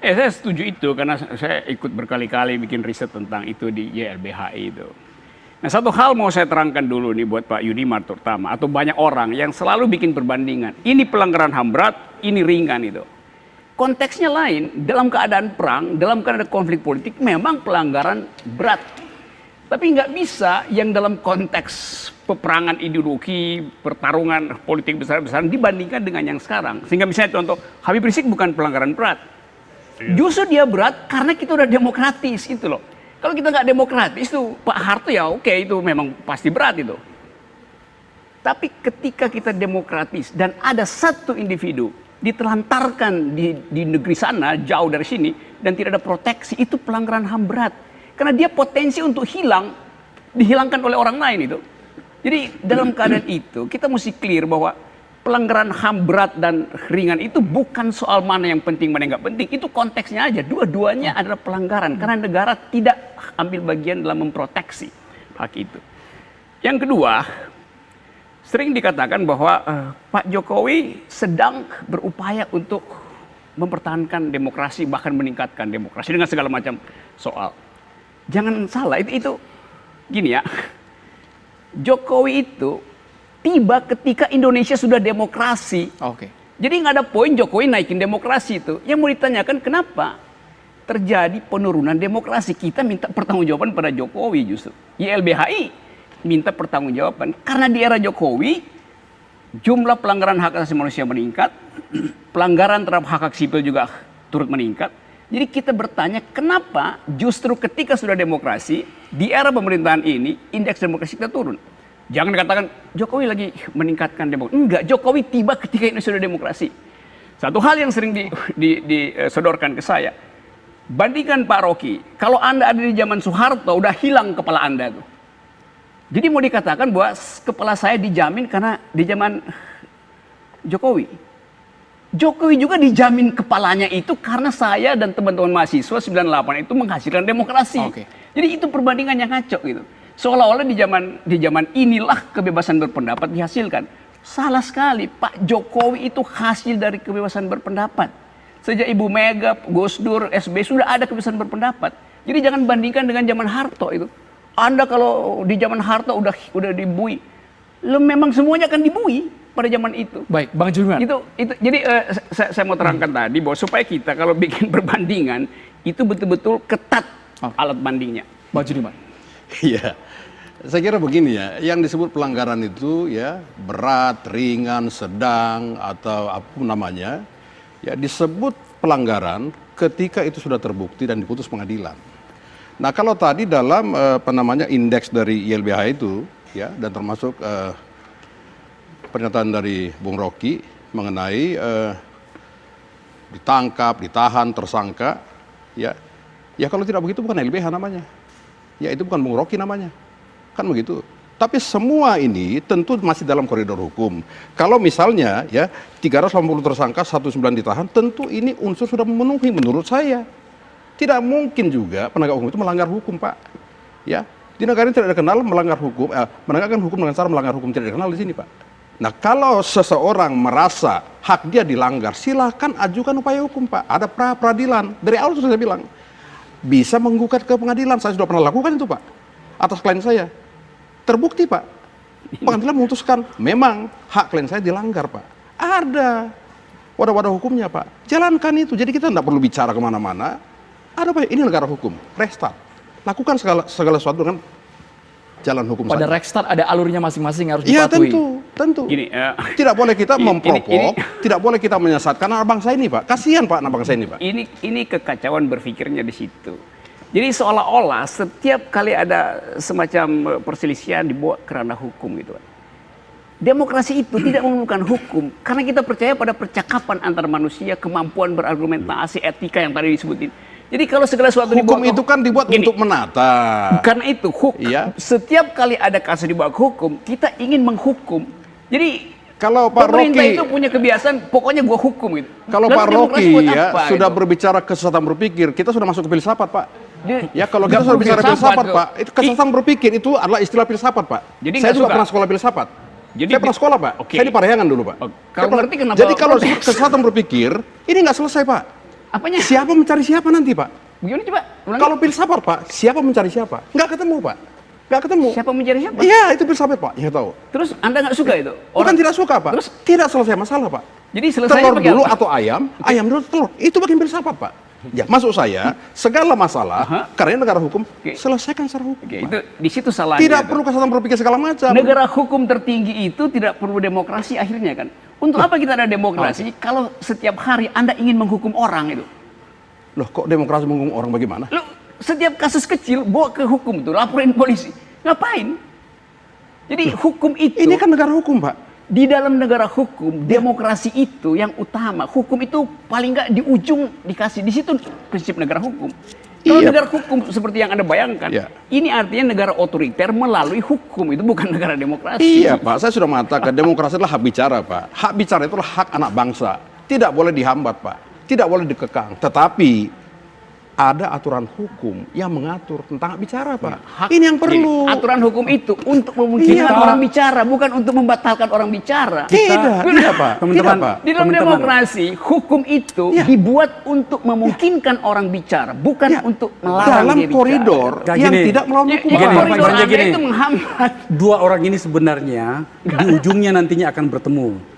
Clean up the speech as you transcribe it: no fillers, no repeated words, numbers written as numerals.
Saya setuju itu karena saya ikut berkali-kali bikin riset tentang itu di YLBHI itu. Nah, satu hal mau saya terangkan dulu nih buat Pak Yudimar terutama atau banyak orang yang selalu bikin perbandingan. Ini pelanggaran HAM berat, ini ringan itu. Konteksnya lain, dalam keadaan perang, dalam keadaan konflik politik memang pelanggaran berat. Tapi nggak bisa yang dalam konteks peperangan ideologi, pertarungan politik besar-besaran dibandingkan dengan yang sekarang. Sehingga misalnya contoh, Habib Rizik bukan pelanggaran berat. Justru dia berat karena kita udah demokratis itu loh. Kalau kita nggak demokratis tuh Pak Harto ya oke itu memang pasti berat itu. Tapi ketika kita demokratis dan ada satu individu ditelantarkan di negeri sana jauh dari sini dan tidak ada proteksi, itu pelanggaran HAM berat. Karena dia potensi untuk dihilangkan oleh orang lain itu. Jadi dalam keadaan itu kita mesti clear bahwa pelanggaran HAM berat dan ringan itu bukan soal mana yang penting, mana yang nggak penting. Itu konteksnya aja. Dua-duanya adalah pelanggaran. Karena negara tidak ambil bagian dalam memproteksi hak itu. Yang kedua, sering dikatakan bahwa Pak Jokowi sedang berupaya untuk mempertahankan demokrasi, bahkan meningkatkan demokrasi dengan segala macam soal. Jangan salah, itu gini ya. Jokowi itu tiba ketika Indonesia sudah demokrasi. Oke. Jadi nggak ada poin Jokowi naikin demokrasi itu. Yang mau ditanyakan kenapa terjadi penurunan demokrasi. Kita minta pertanggungjawaban pada Jokowi justru. YLBHI minta pertanggungjawaban. Karena di era Jokowi jumlah pelanggaran hak asasi manusia meningkat. Pelanggaran terhadap hak sipil juga turut meningkat. Jadi kita bertanya kenapa justru ketika sudah demokrasi di era pemerintahan ini indeks demokrasi kita turun. Jangan dikatakan Jokowi lagi meningkatkan demokrasi. Enggak, Jokowi tiba ketika ini sudah demokrasi. Satu hal yang sering disodorkan ke saya. Bandingkan Pak Rocky. Kalau Anda ada di zaman Soeharto, udah hilang kepala Anda tuh. Jadi mau dikatakan bahwa kepala saya dijamin karena di zaman Jokowi. Jokowi juga dijamin kepalanya itu karena saya dan teman-teman mahasiswa 98 itu menghasilkan demokrasi. Oke. Jadi itu perbandingan yang ngaco gitu. Seolah-olah di zaman inilah kebebasan berpendapat dihasilkan. Salah sekali, Pak Jokowi itu hasil dari kebebasan berpendapat. Sejak Ibu Mega, Gus Dur, SBY sudah ada kebebasan berpendapat. Jadi jangan bandingkan dengan zaman Harto itu. Anda kalau di zaman Harto udah dibui, memang semuanya akan dibui pada zaman itu. Baik, Bang Juliman. Jadi saya mau terangkan tadi bahwa supaya kita kalau bikin perbandingan itu betul-betul ketat alat bandingnya. Bang Juliman. Iya, saya kira begini ya, yang disebut pelanggaran itu ya berat, ringan, sedang atau apapun namanya, ya disebut pelanggaran ketika itu sudah terbukti dan diputus pengadilan. Nah kalau tadi dalam indeks dari YLBH itu ya dan termasuk pernyataan dari Bung Rocky mengenai ditangkap, ditahan, tersangka, ya kalau tidak begitu bukan YLBH namanya. Ya itu bukan Bung Rocky namanya, kan begitu. Tapi semua ini tentu masih dalam koridor hukum. Kalau misalnya ya 380 tersangka, 19 ditahan, tentu ini unsur sudah memenuhi menurut saya. Tidak mungkin juga penegak hukum itu melanggar hukum, Pak. Ya, di negara ini tidak dikenal melanggar hukum, menegakkan hukum dengan cara melanggar hukum tidak dikenal di sini, Pak. Nah kalau seseorang merasa hak dia dilanggar, silahkan ajukan upaya hukum, Pak. Ada pra-peradilan. Dari awal sudah saya bilang. Bisa menggugat ke pengadilan, saya sudah pernah lakukan itu Pak, atas klien saya. Terbukti Pak, pengadilan memutuskan memang hak klien saya dilanggar Pak. Ada wadah-wadah hukumnya Pak, jalankan itu. Jadi kita tidak perlu bicara kemana-mana. Ada Pak, ini negara hukum, restart. Lakukan segala sesuatu dengan jalan hukum. Pada restart ada alurnya masing-masing harus Iya dipatuhi. tentu. Gini, tidak boleh kita memprovok, tidak boleh kita menyesatkan anak bangsa ini Pak. Kasihan Pak anak bangsa ini Pak. Ini kekacauan berpikirnya di situ. Jadi seolah-olah setiap kali ada semacam perselisihan dibawa ke ranah hukum gitu. Demokrasi itu tidak memerlukan hukum karena kita percaya pada percakapan antar manusia, kemampuan berargumentasi, etika yang tadi disebutin. Jadi kalau segala sesuatu hukum itu kan dibuat untuk menata. Karena itu setiap kali ada kasus dibawa ke hukum, kita ingin menghukum. Jadi kalau Pak pemerintah Rocky itu punya kebiasaan, pokoknya gua hukum gitu. Kalau Pak Rocky ya sudah berbicara kesesatan berpikir, kita sudah masuk ke filsafat Pak. Ya kalau kita sudah bicara filsafat Pak, itu kesesatan berpikir itu adalah istilah filsafat Pak. Jadi saya juga pernah sekolah filsafat. Saya pernah sekolah Pak. Saya di Parahyangan dulu Pak. Kalau ngerti kenapa? Jadi kalau kesesatan berpikir, ini nggak selesai Pak. Apanya? Siapa mencari siapa nanti, Pak? Bagaimana coba? Ulangi. Kalau filsafat, Pak, siapa mencari siapa? Nggak ketemu, Pak. Nggak ketemu. Siapa mencari siapa? Iya, itu filsafat, Pak. Ya tahu. Terus Anda nggak suka itu? Bukan tidak suka, Pak. Terus? Tidak selesai masalah, Pak. Jadi selesai Telur dulu atau ayam dulu atau telur. Itu bagian filsafat, Pak. Ya, maksud saya, segala masalah, karena negara hukum, selesaikan secara hukum. Oke, Pak. itu di situ salahnya. Tidak itu. perlu kesalahan berpikir segala macam. Negara hukum tertinggi itu tidak perlu demokrasi akhirnya kan. Untuk apa kita ada demokrasi kalau setiap hari Anda ingin menghukum orang itu? Loh, kok demokrasi menghukum orang bagaimana? Lu setiap kasus kecil bawa ke hukum tuh, laporin polisi. Ngapain? Jadi hukum itu Ini kan negara hukum, Pak. di dalam negara hukum, demokrasi itu yang utama. Hukum itu paling nggak di ujung dikasih. Di situ prinsip negara hukum. Kalau Iya. negara hukum seperti yang Anda bayangkan, Iya. ini artinya negara otoriter melalui hukum. Itu bukan negara demokrasi. Iya, Pak. Saya sudah mengatakan demokrasi adalah hak bicara, Pak. Hak bicara itu adalah hak anak bangsa. Tidak boleh dihambat, Pak. Tidak boleh dikekang. Tetapi ada aturan hukum yang mengatur tentang hak bicara, Pak. Ini yang perlu. Jadi, aturan hukum itu untuk memungkinkan Iya. orang bicara, bukan untuk membatalkan orang bicara. Tidak, tidak, Pak. Tidak, Teman-teman, Pak. Di dalam demokrasi, hukum itu Ya. dibuat untuk memungkinkan orang bicara, bukan Ya. untuk melarang Dalam dia bicara. koridor Kayak yang gini. tidak melawan Ya, hukum. ya, Gini, Pak. koridor Pak, Anda gini. itu menghambat. Dua orang ini sebenarnya di ujungnya nantinya akan bertemu.